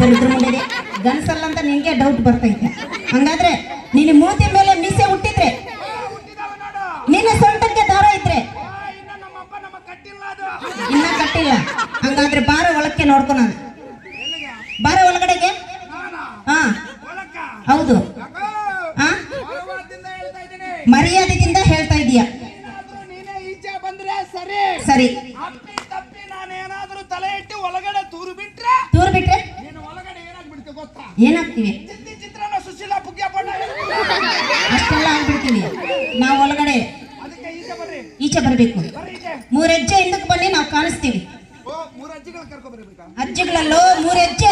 ದರಿದ್ರ ಮುಂದೆ ಗನ್ಸಲ್ಲ ಅಂತ ನಿಂಗೆ ಡೌಟ್ ಬರ್ತೈತೆ. ಹಂಗಾದ್ರೆ ನಿನ್ನ ಮೂತಿ ಮೇಲೆ ಮೀಸೆ ಹುಟ್ಟಿದ್ರೆ, ನಿನ್ನ ಸೊಂಟಕ್ಕೆ ದಾರ ಇದ್ರೆ, ಇನ್ನ ಕಟ್ಟಿಲ್ಲ. ಹಂಗಾದ್ರೆ ಬಾರ ಒಳಕ್ಕೆ ನೋಡ್ಕೊಳ, ಬಾರ ಒಳಗಡೆಗೆ. ಹಾ ಹೌದು, ಹಾ ಮರ್ಯಾದೆಯಿಂದ ಹೇಳ್ತಾ ಇದೀಯ. ಸರಿ, ತಲೆ ಇಟ್ಟು ಒಳಗಡೆ ತೂರು ಬಿಟ್ರೆ ಏನಾಗ್ತೀವಿ? ಸುಶೀಲ ಅಷ್ಟೆಲ್ಲ ಆಗ್ಬಿಡ್ತೀವಿ ನಾವು. ಒಳಗಡೆ ಈಚೆ ಬರ್ಬೇಕು. 3 ಹೆಜ್ಜೆ ಹಿಂದಕ್ಕೆ ಬನ್ನಿ, ನಾವು ಕಾಣಿಸ್ತೀವಿ. ಮೂರು ಅಜ್ಜಿಗಳು ಕರ್ಕೊ ಬರ್ಬೇಕಾ? ಅಜ್ಜಿಗಳಲ್ಲೋ 3 ಹೆಜ್ಜೆ